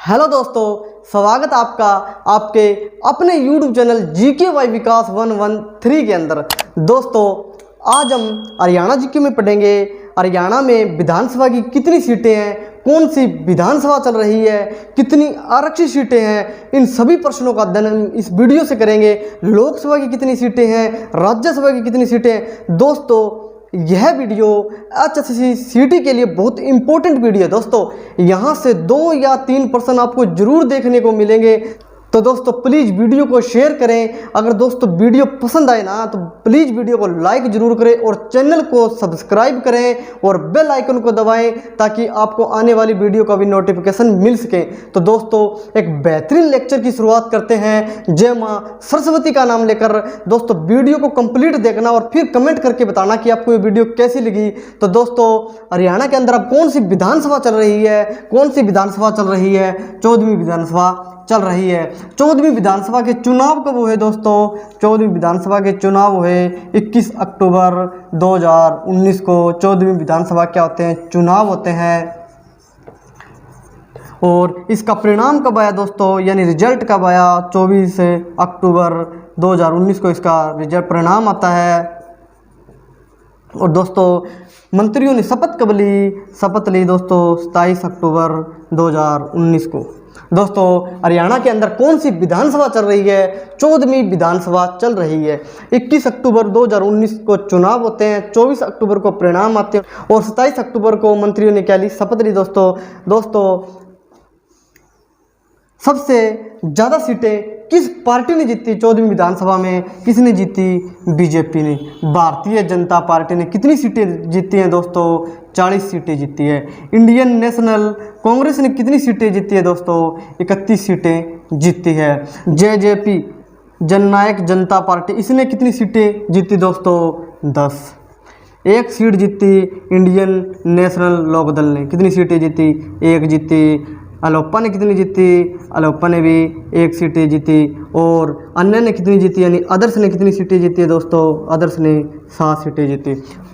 Hello दोस्तों, स्वागत आपका आपके अपने YouTube चैनल GK विकास 113 के अंदर। दोस्तों, आज हम हरियाणा GK में पढ़ेंगे हरियाणा में विधानसभा की कितनी सीटें हैं, कौन सी विधानसभा चल रही है, कितनी आरक्षित सीटें हैं, इन सभी प्रश्नों का अध्ययन हम इस वीडियो से करेंगे। लोकसभा की कितनी सीटें हैं, राज्यसभा की कितनी सीटें हैं। दोस्तों, यह वीडियो HSCT के लिए बहुत इंपॉर्टेंट वीडियो है। दोस्तों, यहाँ से 2 या 3 प्रश्न आपको जरूर देखने को मिलेंगे। तो दोस्तों, प्लीज़ वीडियो को शेयर करें। अगर दोस्तों वीडियो पसंद आए ना तो प्लीज़ वीडियो को लाइक जरूर करें और चैनल को सब्सक्राइब करें और बेल आइकन को दबाएं ताकि आपको आने वाली वीडियो का भी नोटिफिकेशन मिल सके। तो दोस्तों, एक बेहतरीन लेक्चर की शुरुआत करते हैं जय माँ सरस्वती का नाम लेकर। दोस्तों, वीडियो को कंप्लीट देखना और फिर कमेंट करके बताना कि आपको ये वीडियो कैसी लगी। तो दोस्तों, हरियाणा के अंदर अब कौन सी विधानसभा चल रही है, कौन सी विधानसभा चल रही है? 14वीं विधानसभा चल रही है। 14वीं विधानसभा के चुनाव कब हुए दोस्तों? 14वीं विधानसभा के चुनाव हुए 21 अक्टूबर 2019 को। 14वीं विधानसभा क्या होते हैं? चुनाव होते हैं। और इसका परिणाम कब आया दोस्तों, यानी रिजल्ट कब आया? 24 अक्टूबर 2019 को इसका रिजल्ट परिणाम आता है। और दोस्तों, मंत्रियों ने शपथ कब ली? शपथ ली दोस्तों 27 अक्टूबर 2019 को। दोस्तों, हरियाणा के अंदर कौन सी विधानसभा चल रही है? 14वीं विधानसभा चल रही है। 21 अक्टूबर 2019 को चुनाव होते हैं, 24 अक्टूबर को परिणाम आते हैं और 27 अक्टूबर को मंत्रियों ने क्या ली? शपथ ली। दोस्तों, सबसे ज़्यादा सीटें किस पार्टी ने जीती? 14वीं विधानसभा में किसने जीती? बीजेपी ने। भारतीय जनता पार्टी ने कितनी सीटें जीती हैं दोस्तों? 40 सीटें जीती है। इंडियन नेशनल कांग्रेस ने कितनी सीटें जीती है दोस्तों? 31 सीटें जीती है। जेजेपी जननायक जनता पार्टी, इसने कितनी सीटें जीती दोस्तों? 10। एक सीट जीती इंडियन नेशनल लोकदल ने। कितनी सीटें जीती? 1 जीती। अलोपा ने कितनी जीती? अलोपा ने भी 1 सीटें जीती। और अन्य ने कितनी जीती, यानी अदर्स ने कितनी सीटें जीती है दोस्तों? अदर्स ने 7 सीटें जीती।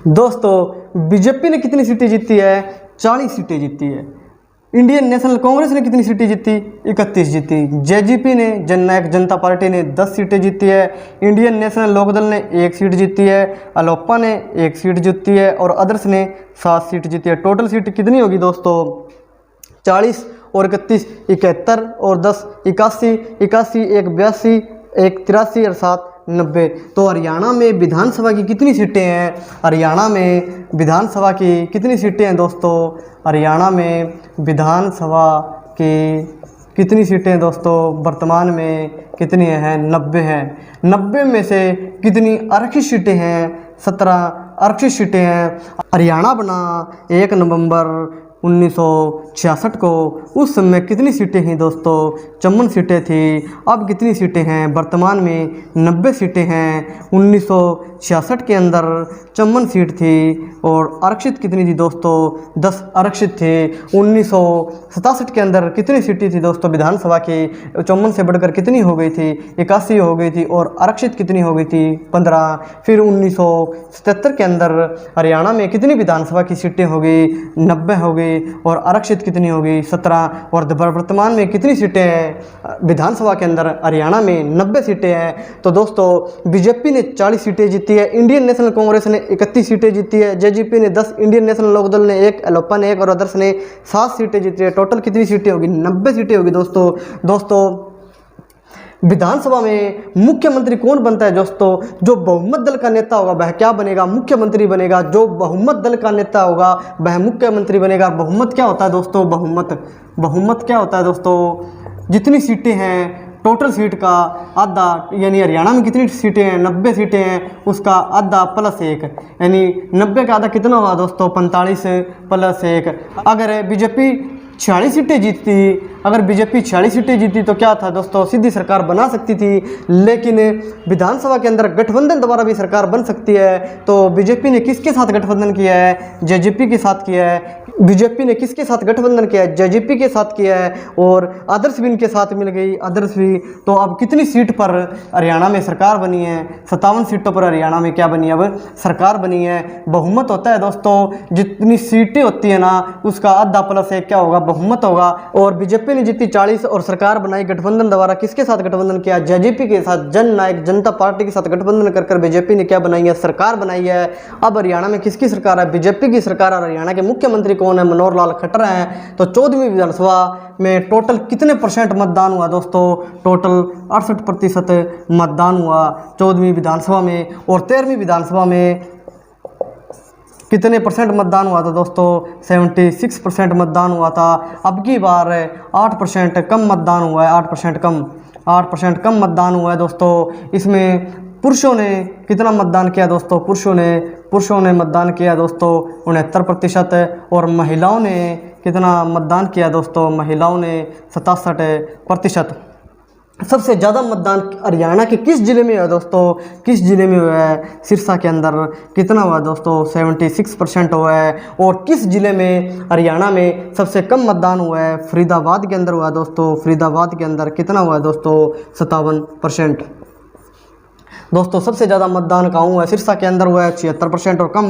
दोस्तों, बीजेपी ने कितनी सीटें जीती है? 40 सीटें जीती है। इंडियन नेशनल कांग्रेस ने कितनी सीटें जीती? 31 जीती। जेजेपी ने जननायक जनता पार्टी ने 10 सीटें जीती है। इंडियन नेशनल लोकदल ने 1 सीट जीती है। अलोपा ने 1 सीट जीती है और अदर्स ने 7 सीट जीती है। टोटल सीट कितनी होगी दोस्तों? 40 और 31 71 और 10 81, 81 1 82, 1 83 और 7 90। तो हरियाणा में विधानसभा की कितनी सीटें हैं? हरियाणा में विधानसभा की कितनी सीटें हैं दोस्तों? हरियाणा में विधानसभा की कितनी सीटें हैं दोस्तों? वर्तमान में कितनी हैं? 90 हैं। 90 में से कितनी आरक्षित सीटें हैं? 17 आरक्षित सीटें हैं। हरियाणा बना 1 नवंबर 1966 को। उस समय कितनी सीटें थीं दोस्तों? 54 सीटें थी। अब कितनी सीटें हैं? वर्तमान में 90 सीटें हैं। 1966 के अंदर 54 सीट थी और आरक्षित कितनी थी दोस्तों? 10 आरक्षित थे। 1967 के अंदर कितनी सीटें थी दोस्तों विधानसभा की? 54 से बढ़कर कितनी हो गई थी? 81 हो गई थी। और आरक्षित कितनी हो गई थी? 15। फिर 1977 के अंदर हरियाणा में कितनी विधानसभा की सीटें हो गई? 90 हो गई। और आरक्षित कितनी होगी? 17। और वर्तमान में कितनी सीटें हैं विधानसभा के अंदर? हरियाणा में 90 सीटें हैं। तो दोस्तों, बीजेपी ने 40 सीटें जीती है। इंडियन नेशनल कांग्रेस ने 31 सीटें जीती है। जेजेपी ने 10, इंडियन नेशनल लोकदल ने 1, अलोपा ने 1 और अदर्स ने 7 सीटें जीती है। टोटल कितनी सीटें होगी? 90 सीटें होगी दोस्तों, विधानसभा में मुख्यमंत्री कौन बनता है दोस्तों? जो बहुमत दल का नेता होगा वह क्या बनेगा? मुख्यमंत्री बनेगा। जो बहुमत दल का नेता होगा वह मुख्यमंत्री बनेगा। बहुमत क्या होता है दोस्तों? बहुमत क्या होता है दोस्तों? जितनी सीटें हैं टोटल सीट का आधा, यानी हरियाणा में कितनी सीटें हैं? 90 सीटें हैं, उसका आधा प्लस 1, यानी 90 का आधा कितना होगा दोस्तों? 45 प्लस 1। अगर बीजेपी 46 सीटें जीतती, अगर बीजेपी 46 सीटें जीती तो क्या था दोस्तों? सीधी सरकार बना सकती थी। लेकिन विधानसभा के अंदर गठबंधन द्वारा भी सरकार बन सकती है। तो बीजेपी ने किसके साथ गठबंधन किया है? जेजेपी के साथ किया है। बीजेपी ने किसके साथ गठबंधन किया है? जेजेपी के साथ किया है। और अदर्स भी इनके साथ मिल गई, अदर्स भी। तो अब कितनी सीट पर हरियाणा में सरकार बनी है? 57 सीटों पर हरियाणा में क्या बनी है? अब सरकार बनी है। बहुमत होता है दोस्तों, जितनी सीटें होती है ना उसका आधा प्लस 1 क्या होगा? बहुमत होगा। और बीजेपी बीजेपी ने जीती 40 और सरकार बनाई गठबंधन द्वारा। किसके साथ गठबंधन किया? जेजेपी के साथ, जन नायक जनता पार्टी के साथ गठबंधन कर बीजेपी ने क्या बनाई है? सरकार बनाई है। अब हरियाणा में किसकी सरकार है? बीजेपी की सरकार। और हरियाणा के मुख्यमंत्री कौन है? मनोहर लाल खट्टर हैं। तो 14वीं विधानसभा में टोटल कितने % मतदान हुआ दोस्तों? टोटल 68% मतदान हुआ 14वीं विधानसभा में। और 13वीं विधानसभा में कितने % मतदान हुआ था दोस्तों? 76% मतदान हुआ था। अब की बार 8% कम मतदान हुआ है, 8% कम मतदान हुआ है दोस्तों। इसमें पुरुषों ने कितना मतदान किया दोस्तों? पुरुषों ने मतदान किया दोस्तों 69%। और महिलाओं ने कितना मतदान किया दोस्तों? महिलाओं ने 67%। सबसे ज़्यादा मतदान हरियाणा के किस जिले में हुआ दोस्तों? किस जिले में हुआ है? सिरसा के अंदर कितना हुआ दोस्तों? 76% हुआ है। और किस जिले में हरियाणा में सबसे कम मतदान हुआ है? फरीदाबाद के अंदर हुआ दोस्तों। फरीदाबाद के अंदर कितना हुआ है दोस्तों? 57%। दोस्तों सबसे ज़्यादा मतदान कहाँ हुआ है? सिरसा के अंदर हुआ है 76% और कम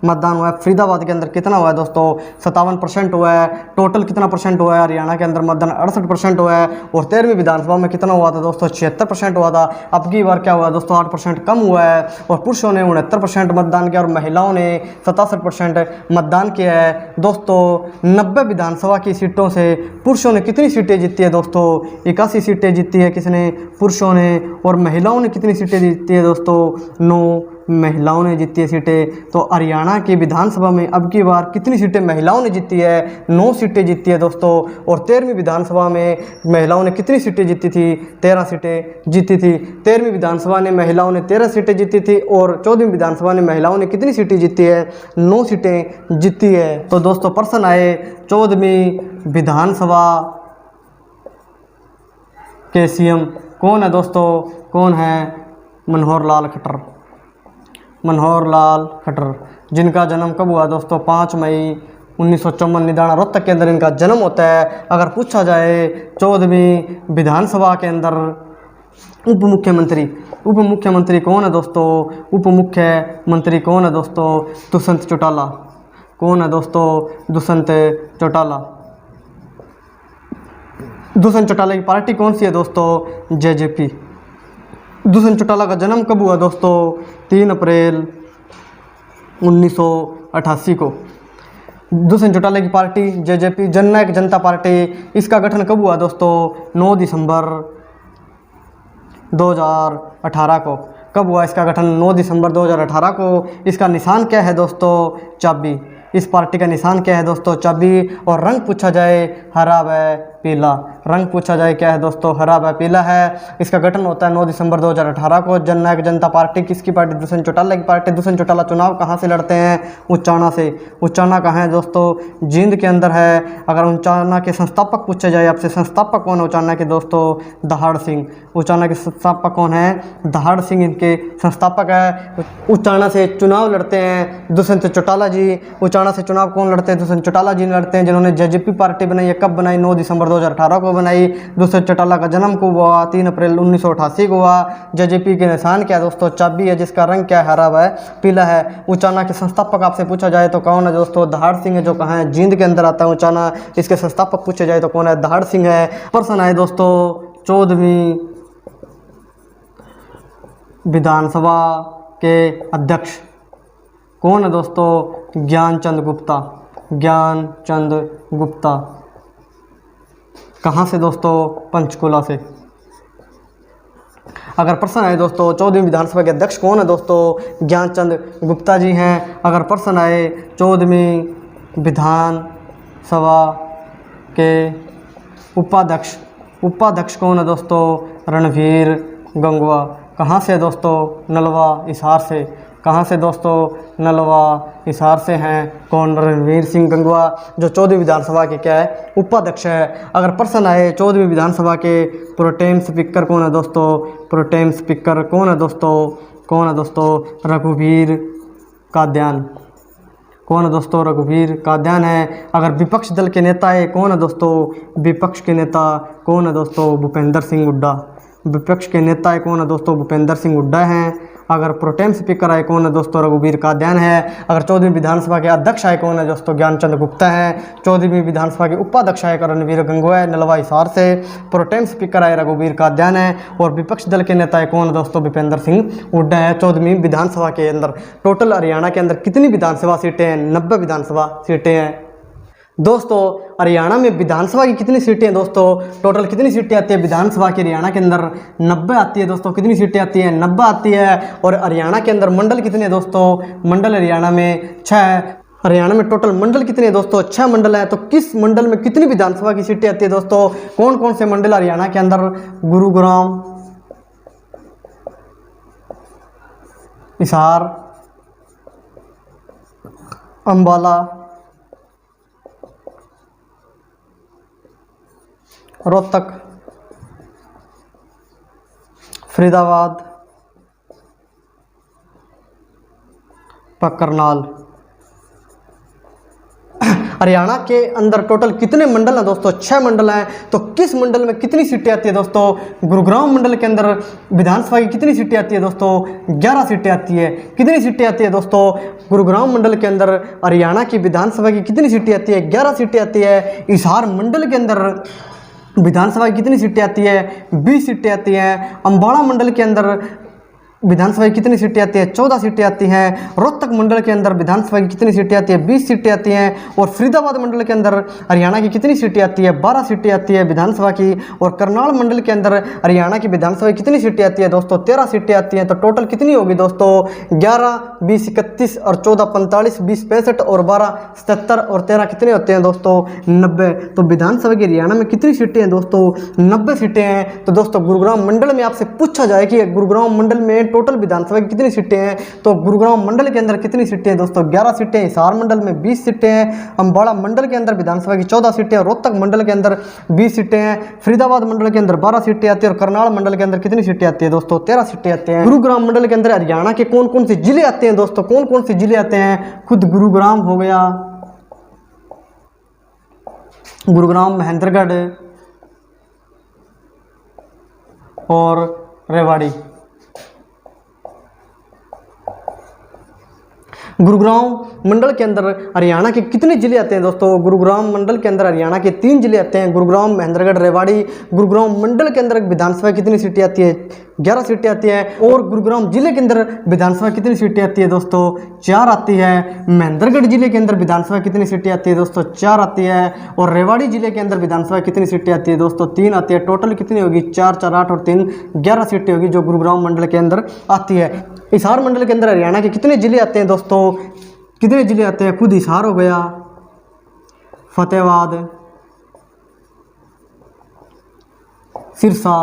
मतदान हुआ है फरीदाबाद के अंदर कितना हुआ है दोस्तों? 57% हुआ है। टोटल कितना % हुआ है हरियाणा के अंदर मतदान? 68% हुआ है। और 13वीं विधानसभा में कितना हुआ था दोस्तों? 76% हुआ था। अब की बार क्या हुआ दोस्तों? 8% कम हुआ है। और पुरुषों ने 69% मतदान किया और महिलाओं ने 67% मतदान किया है। दोस्तों 90 विधानसभा की सीटों से पुरुषों ने कितनी सीटें जीती है दोस्तों? 81 सीटें जीती है किसने? पुरुषों ने। और महिलाओं ने कितनी सीटें जीती है दोस्तों? 9 महिलाओं ने जीती है सीटें। तो हरियाणा की विधानसभा में अब की बार कितनी सीटें महिलाओं ने जीती है? 9 सीटें जीती है दोस्तों। और 13वीं विधानसभा में महिलाओं ने कितनी सीटें जीती थी? 13 सीटें जीती थी। 13वीं विधानसभा ने महिलाओं ने 13 सीटें जीती थी। और 14वीं विधानसभा ने महिलाओं ने कितनी सीटें जीती है? 9 सीटें जीती है। तो दोस्तों प्रश्न आए 14वीं विधानसभा के CM कौन है दोस्तों? कौन है? मनोहर लाल खट्टर। मनोहर लाल खट्टर जिनका जन्म कब हुआ दोस्तों? 5 मई 1954 निदाना रोहतक के अंदर इनका जन्म होता है। अगर पूछा जाए 14वीं विधानसभा के अंदर उप मुख्यमंत्री कौन है दोस्तों? उप मुख्यमंत्री कौन है दोस्तों? दुष्यंत चौटाला। कौन है दोस्तों? दुष्यंत चौटाला। दुष्यंत चौटाला की पार्टी कौन सी है दोस्तों? जेजेपी। दुष्यंत चौटाला का जन्म कब हुआ दोस्तों? 3 अप्रैल 1988 को। दुष्यंत चौटाला की पार्टी जेजेपी, जननायक जनता पार्टी, इसका गठन कब हुआ दोस्तों? 9 दिसंबर 2018 को। कब हुआ इसका गठन? 9 दिसंबर 2018 को। इसका निशान क्या है दोस्तों? चाबी। इस पार्टी का निशान क्या है दोस्तों? चाबी। और रंग पूछा जाए हरा व पीला। रंग पूछा जाए क्या है दोस्तों? हरा व पीला है। इसका गठन होता है 9 दिसंबर 2018 को। जननायक जनता पार्टी किसकी पार्टी? दुष्यंत चौटाला की पार्टी। दुष्यंत चौटाला चुनाव कहाँ से लड़ते हैं? उचाना से। उचाना कहाँ है दोस्तों? जींद के अंदर है। अगर उचाना के संस्थापक पूछे जाए आपसे, संस्थापक कौन है उचाना के दोस्तों? दहाड़ सिंह। उचाना के संस्थापक कौन है? दहाड़ सिंह इनके संस्थापक है। उचाना से चुनाव लड़ते हैं दुष्यंत चौटाला जी। उचाना से चुनाव कौन लड़ते हैं? दुष्यंत चौटाला जी लड़ते हैं, जिन्होंने जेजेपी पार्टी बनाई है। कब बनाई? 9 दिसंबर 2018 को बनाई। दुष्यंत चौटाला का जन्म कब हुआ? 3 अप्रैल 1988 को हुआ। जेजेपी के निशान क्या है दोस्तों? चाबी है, जिसका रंग क्या है? हरा व पीला है। उचाना के संस्थापक आपसे पूछा जाए तो कौन है दोस्तों? दहाड़ सिंह है, जो कहाँ है? जींद के अंदर आता है उचाना। इसके संस्थापक पूछे जाए तो कौन है? दहाड़ सिंह है। प्रश्न आए दोस्तों 14वीं विधानसभा के अध्यक्ष कौन है दोस्तों? ज्ञानचंद गुप्ता। ज्ञानचंद गुप्ता। कहाँ से दोस्तों? पंचकुला से। अगर प्रश्न आए दोस्तों 14वीं विधानसभा के अध्यक्ष कौन है दोस्तों? ज्ञानचंद गुप्ता जी हैं। अगर प्रश्न आए 14वीं विधानसभा के उपाध्यक्ष कौन है दोस्तों? रणवीर गंगवा। कहाँ से दोस्तों? नलवा हिसार से। कहाँ से दोस्तों? नलवा हिसार से हैं। कौन? रणवीर सिंह गंगवा, जो 14वीं विधानसभा के क्या है? उपाध्यक्ष है। अगर प्रश्न आए 14वीं विधानसभा के प्रोटेम स्पीकर कौन है दोस्तों? प्रोटेम स्पीकर कौन है दोस्तों? कौन है दोस्तों? रघुवीर काद्यान। कौन है दोस्तों? रघुवीर काद्यान है। अगर विपक्ष दल के नेता है कौन है दोस्तों? विपक्ष के नेता कौन है दोस्तों? भूपेंद्र सिंह हुड्डा। विपक्ष के नेता कौन है दोस्तों? भूपेंद्र सिंह हुड्डा हैं। अगर प्रोटेम स्पीकर आए कौन है दोस्तों, रघुवीर कादियान है। अगर 14वीं विधानसभा के अध्यक्ष आए कौन है दोस्तों, ज्ञानचंद गुप्ता है। 14वीं विधानसभा के उपाध्यक्ष आए रणवीर गंगोई है, नलवा हिसार से। प्रोटेम स्पीकर आए रघुवीर कादियान है। और विपक्ष दल के नेता है कौन है दोस्तों, भूपेंद्र सिंह हुड्डा है। 14वीं विधानसभा के अंदर टोटल हरियाणा के अंदर कितनी विधानसभा सीटें हैं, 90 विधानसभा सीटें हैं। दोस्तों हरियाणा में विधानसभा की कितनी सीटें हैं दोस्तों, टोटल कितनी सीटें आती है विधानसभा की हरियाणा के अंदर, 90 आती है दोस्तों। कितनी सीटें आती हैं, 90 आती है। और हरियाणा के अंदर मंडल कितने हैं दोस्तों, मंडल हरियाणा में 6 है। हरियाणा में टोटल मंडल कितने हैं दोस्तों, 6 मंडल हैं। तो किस मंडल में कितनी विधानसभा की सीटें आती है दोस्तों, कौन कौन से मंडल हरियाणा के अंदर, गुरुग्राम, हिसार, अंबाला, रोहतक, फरीदाबाद, करनाल। हरियाणा के अंदर टोटल कितने मंडल हैं दोस्तों, 6 मंडल हैं। तो किस मंडल में कितनी सीटें आती है दोस्तों, गुरुग्राम मंडल के अंदर विधानसभा की कितनी सीटें आती है दोस्तों, 11 सीटें आती है। कितनी सीटें आती है दोस्तों, गुरुग्राम मंडल के अंदर हरियाणा की विधानसभा की कितनी सीटें आती है, 11 सीटें आती है। हिसार मंडल के अंदर विधानसभा की कितनी सीटें आती है, 20 सीटें आती हैं। अम्बाड़ा मंडल के अंदर विधानसभा की कितनी सीटें आती है, 14 सीटें आती हैं। रोहतक मंडल के अंदर विधानसभा की कितनी सीटें आती है, 20 सीटें आती हैं। और फरीदाबाद मंडल के अंदर हरियाणा की कितनी सीटें आती है, 12 सीटें आती है विधानसभा की। और करनाल मंडल के अंदर हरियाणा की विधानसभा की कितनी सीटें आती है दोस्तों, 13 सीटें आती हैं। तो टोटल कितनी होगी दोस्तों, 11, 20, 31 और 14, 45, 20, 65 और 12, 77 और 13 कितने होते हैं दोस्तों, 90। तो विधानसभा की हरियाणा में कितनी सीटें हैं दोस्तों, 90 सीटें हैं। तो दोस्तों गुरुग्राम मंडल में आपसे पूछा जाए कि गुरुग्राम मंडल में टोटल विधानसभा की कितनी सीटें हैं, तो गुरुग्राम मंडल के अंदर कितनी सीटें हैं दोस्तों, 11 सीटें। हिसार मंडल में 20 सीटें हैं। अम्बाड़ा मंडल के अंदर विधानसभा की 14 सीटें हैं। रोहतक मंडल के अंदर 20 सीटें हैं। फरीदाबाद मंडल के अंदर 12 सीटें आती है। और करनाल मंडल के अंदर कितनी सीटें आती है दोस्तों, 13 सीटें आती हैं। गुरुग्राम मंडल के अंदर हरियाणा के कौन कौन से जिले आते हैं दोस्तों, कौन कौन से जिले आते हैं, खुद गुरुग्राम हो गया, गुरुग्राम, महेंद्रगढ़ और रेवाड़ी। गुरुग्राम मंडल के अंदर हरियाणा के कितने जिले आते हैं दोस्तों, गुरुग्राम मंडल के अंदर हरियाणा के 3 जिले आते हैं, गुरुग्राम, महेंद्रगढ़, रेवाड़ी। गुरुग्राम मंडल के अंदर विधानसभा कितनी सीटें आती है, 11 सीटें आती है। और गुरुग्राम जिले के अंदर विधानसभा कितनी सीटें आती है दोस्तों, 4 आती है। महेंद्रगढ़ जिले के अंदर विधानसभा कितनी सीटें आती है दोस्तों, 4 आती है। और रेवाड़ी जिले के अंदर विधानसभा कितनी सीटें आती है दोस्तों, 3 आती है। टोटल कितनी होगी, 4, 4, 8 और 3, 11 सीटें होगी जो गुरुग्राम मंडल के अंदर आती है। हिसार मंडल के अंदर हरियाणा के कितने जिले आते हैं दोस्तों, कितने जिले आते हैं, खुद हिसार हो गया, फतेहाबाद, सिरसा,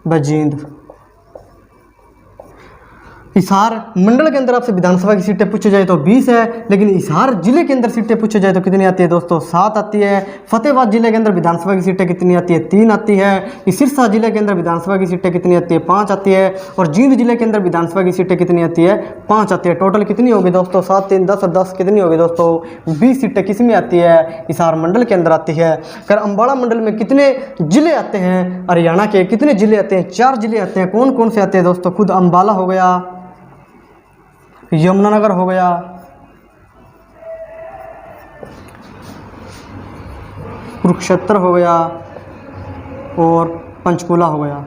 बजींद। हिसार मंडल के अंदर आपसे विधानसभा की सीटें पूछी जाए तो 20 है, लेकिन हिसार जिले के अंदर सीटें पूछी जाए तो कितनी आती है दोस्तों, 7 आती है। फतेहाबाद जिले के अंदर विधानसभा की सीटें कितनी आती है, 3 आती है। सिरसा जिले के अंदर विधानसभा की सीटें कितनी आती है, 5 आती है। और जींद जिले के अंदर विधानसभा की सीटें कितनी आती है, 5 आती है। टोटल कितनी होगी दोस्तों, 7, 3, 10 और 10 कितनी होगी दोस्तों, 20 सीटें किस में आती है, हिसार मंडल के अंदर आती है। कर अम्बाड़ा मंडल में कितने जिले आते हैं, हरियाणा के कितने जिले आते हैं, 4 जिले आते हैं। कौन कौन से आते हैं दोस्तों, खुद अम्बाला हो गया, यमुनानगर हो गया, कुरुक्षेत्र हो गया और पंचकूला हो गया।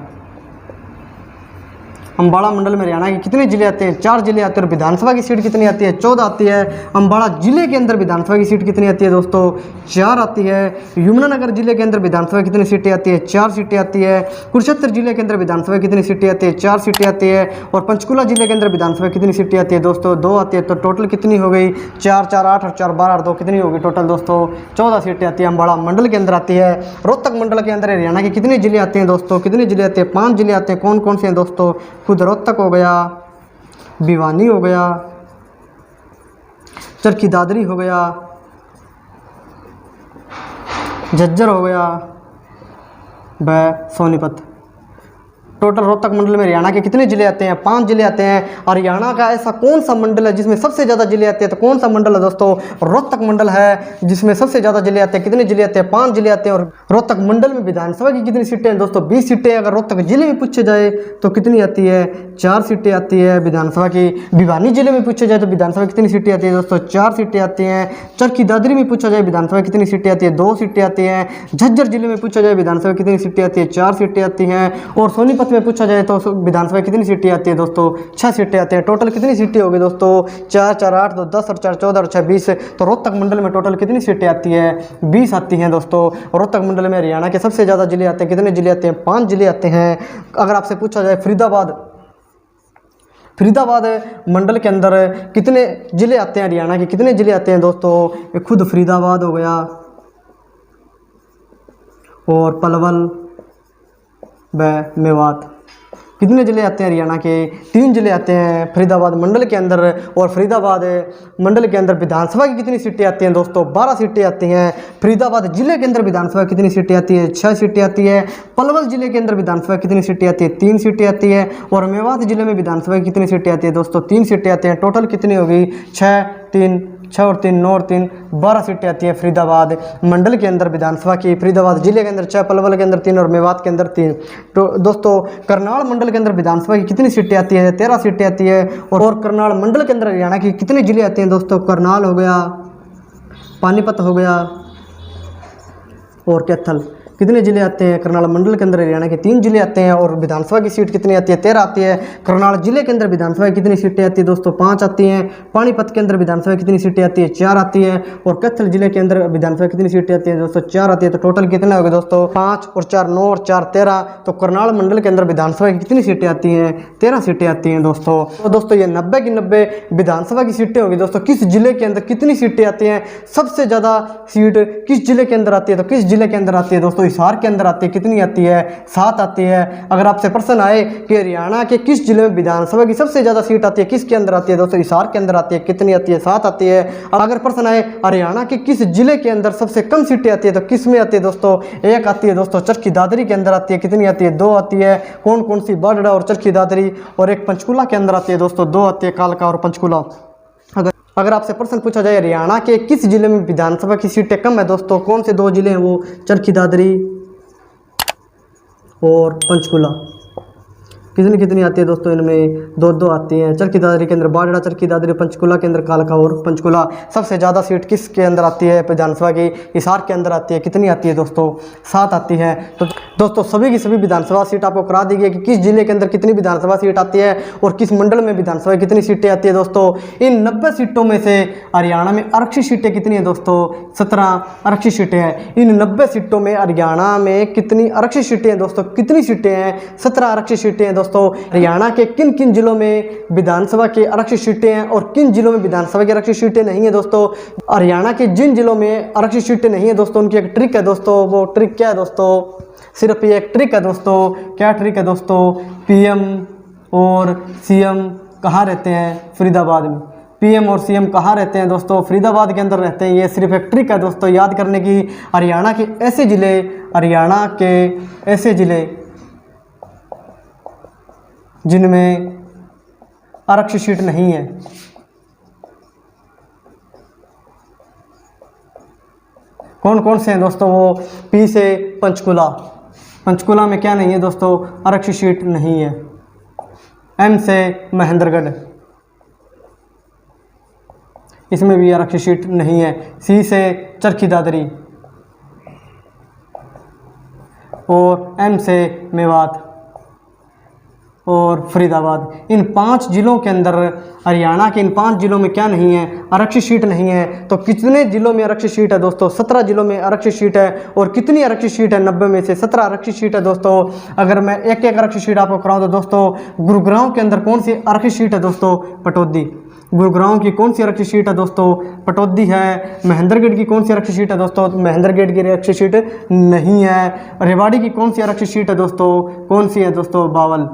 अम्बाड़ा मंडल में हरियाणा के कितने जिले आते हैं, 4 जिले आते हैं। और विधानसभा की सीट कितनी आती है, 14 आती है। अम्बाड़ा जिले के अंदर विधानसभा की सीट कितनी आती है दोस्तों, 4 आती है। यमुनानगर जिले के अंदर विधानसभा कितनी सीटें आती है, 4 सीटें आती है। कुरुक्षेत्र जिले के अंदर विधानसभा कितनी सीटें आती है, 4 सीटें आती है। और पंचकूला जिले के अंदर विधानसभा कितनी सीटें आती है दोस्तों, 2 आती है। तो टोटल कितनी हो गई, 4, 4, 8 और 4, 12 और 2 कितनी होगी टोटल दोस्तों, 14 सीटें आती है। अम्बाड़ा मंडल के अंदर आती है। रोहतक मंडल के अंदर हरियाणा के कितने जिले आते हैं दोस्तों, कितने जिले आते हैं, 5 जिले आते हैं। कौन कौन से हैं दोस्तों, खुद रोहतक हो गया, भिवानी हो गया, चरखी दादरी हो गया, झज्जर हो गया व सोनीपत। टोटल रोहतक मंडल में हरियाणा के कितने जिले आते हैं? 5 जिले आते हैं। हरियाणा का ऐसा कौन सा मंडल है जिसमें सबसे ज़्यादा जिले आते हैं? तो कौन सा मंडल है दोस्तों? रोहतक मंडल है जिसमें सबसे ज़्यादा जिले आते हैं। कितने जिले आते हैं? 5 जिले आते हैं। और रोहतक मंडल में विधानसभा की कितनी सीटें हैं दोस्तों? 20 सीटें। अगर रोहतक जिले में पूछे जाए तो कितनी आती है? 4 सीटें आती है विधानसभा की। भिवानी जिले में पूछे जाए तो विधानसभा कितनी सीटें आती है दोस्तों? 4 सीटें आती हैं। चरखी दादरी में पूछा जाए विधानसभा कितनी सीटें आती है? 2 सीटें आती हैं। झज्जर जिले में पूछा जाए विधानसभा कितनी सीटें आती है? 4 सीटें आती हैं। और सोनीपत में पूछा जाए तो विधानसभा कितनी सीटें आती है दोस्तों? 6 सीटें आती हैं। टोटल कितनी सीटें होगी दोस्तों? 4 4 8 2 10 और 4 14 और 6 20। तो रोहतक मंडल में टोटल कितनी सीटें आती है? 20 आती हैं दोस्तों। रोहतक मंडल में हरियाणा के सबसे ज़्यादा जिले आते हैं। कितने जिले आते हैं? 5 जिले आते हैं। अगर आपसे पूछा जाए फरीदाबाद मंडल के अंदर कितने जिले आते हैं? हरियाणा के कितने जिले आते हैं दोस्तों? ये खुद फरीदाबाद हो गया और पलवल व मेवात। कितने जिले आते हैं हरियाणा के? 3 जिले आते हैं फरीदाबाद मंडल के अंदर। और फरीदाबाद मंडल के अंदर विधानसभा की कितनी सीटें आती हैं दोस्तों? 12 सीटें आती हैं। फरीदाबाद जिले के अंदर विधानसभा कितनी सीटें आती है? 6 सीटें आती है। पलवल जिले के अंदर विधानसभा कितनी सीटें आती है? 3 सीटें आती है। और मेवात जिले में विधानसभा कितनी सीटें आती है दोस्तों? 3 सीटें आती हैं। टोटल कितनी होगी? 6 और 3 9 और 3 12 सीटें आती हैं फरीदाबाद मंडल के अंदर विधानसभा की। फरीदाबाद जिले के अंदर 6, पलवल के अंदर 3 और मेवात के अंदर 3। तो दोस्तों करनाल मंडल के अंदर विधानसभा की कितनी सीटें आती है? 13 सीटें आती है। और करनाल मंडल के अंदर हरियाणा की कितने जिले आते हैं दोस्तों? करनाल हो गया, पानीपत हो गया और कैथल। कितने जिले आते हैं करनाल मंडल के अंदर? हरियाणा के 3 जिले आते हैं। और विधानसभा की सीट कितनी आती है? 13 आती है। करनाल जिले के अंदर विधानसभा की कितनी सीटें आती है दोस्तों? 5 आती हैं। पानीपत के अंदर विधानसभा कितनी सीटें आती है? 4 आती है। और कैथल जिले के अंदर विधानसभा कितनी सीटें आती है दोस्तों? 4 आती है। तो टोटल कितने हो गए दोस्तों? 5 और 4 9 और 4 13। तो करनाल मंडल के अंदर विधानसभा की कितनी सीटें आती हैं? 13 सीटें आती हैं दोस्तों। तो दोस्तों ये 90 की 90 विधानसभा की सीटें होगी दोस्तों। किस जिले के अंदर कितनी सीटें आती हैं? सबसे ज़्यादा सीट किस जिले के अंदर आती है? तो किस जिले के अंदर आती है दोस्तों? हिसार के अंदर आती है। कितनी आती है? 7 आती है। अगर आपसे प्रश्न आए कि हरियाणा के किस जिले में विधानसभा की सबसे ज़्यादा सीट आती है, किसके अंदर आती है दोस्तों? हिसार के अंदर आती है। कितनी आती है? 7 आती है। अगर प्रश्न आए हरियाणा के किस जिले के अंदर सबसे कम सीटें आती है, तो किस में आती है दोस्तों? 1 आती है दोस्तों। चरखी दादरी के अंदर आती है। कितनी आती है? 2 आती है। कौन कौन सी? बाढ़ड़ा और चरखी दादरी। और एक पंचकुला के अंदर आती है दोस्तों। 2 आती है, कालका और पंचकुला। अगर आपसे प्रश्न पूछा जाए हरियाणा के किस जिले में विधानसभा की सीटें कम है दोस्तों, कौन से 2 जिले हैं वो? चरखी दादरी और पंचकुला। कितनी कितनी आती है दोस्तों? इनमें 2 आती हैं। चरखी दादरी के अंदर बाढ़ड़ा, चरखी दादरी, पंचकुला के अंदर कालका और पंचकुला। सबसे ज़्यादा सीट किसके अंदर आती है विधानसभा की? हिसार के अंदर आती है। कितनी आती है दोस्तों? 7 आती है। तो दोस्तों सभी की सभी विधानसभा सीट आपको करा दी गई कि किस जिले के अंदर कितनी विधानसभा सीट आती है और किस मंडल में विधानसभा कितनी सीटें आती है दोस्तों। इन 90 सीटों में से हरियाणा में आरक्षित सीटें कितनी है दोस्तों? 17 आरक्षित सीटें हैं। इन 90 सीटों में हरियाणा में कितनी आरक्षित सीटें हैं दोस्तों? कितनी सीटें हैं? 17 आरक्षित सीटें हैं दोस्तों। हरियाणा के किन किन जिलों में विधानसभा के आरक्षित सीटें हैं और किन जिलों में विधानसभा की आरक्षित सीटें नहीं है दोस्तों? हरियाणा के जिन जिलों में आरक्षित सीटें नहीं है दोस्तों, उनकी एक ट्रिक है दोस्तों। वो ट्रिक क्या है दोस्तों? सिर्फ ये एक ट्रिक है दोस्तों। क्या ट्रिक है दोस्तों? पीएम और सीएम कहाँ रहते हैं? फरीदाबाद में। पीएम और सीएम कहाँ रहते हैं दोस्तों? फरीदाबाद के अंदर रहते हैं। ये सिर्फ एक ट्रिक है दोस्तों याद करने की। हरियाणा के ऐसे जिले जिनमें आरक्षित सीट नहीं है। कौन कौन से हैं दोस्तों? वो पी से पंचकुला में क्या नहीं है दोस्तों? आरक्षित सीट नहीं है। एम से महेंद्रगढ़, इसमें भी आरक्षित सीट नहीं है। सी से चरखी दादरी और एम से मेवात और फरीदाबाद। इन 5 जिलों के अंदर हरियाणा के इन 5 जिलों में क्या नहीं है? आरक्षित सीट नहीं है। तो कितने जिलों में आरक्षित सीट है दोस्तों? 17 जिलों में आरक्षित सीट है। और कितनी आरक्षित सीट है? 90 में से 17 आरक्षित सीट है दोस्तों। अगर मैं एक एक आरक्षित सीट आपको कराऊँ तो दोस्तों गुरुग्राम के अंदर कौन सी आरक्षित सीट है दोस्तों? पटौदी। गुरुग्राम की कौन सी आरक्षित सीट है दोस्तों? पटौदी है। महेंद्रगढ़ की कौन सी आरक्षित सीट है दोस्तों? महेंद्रगढ़ की आरक्षित सीट नहीं है। रेवाड़ी की कौन सी आरक्षित सीट है दोस्तों? कौन सी है दोस्तों? बावल।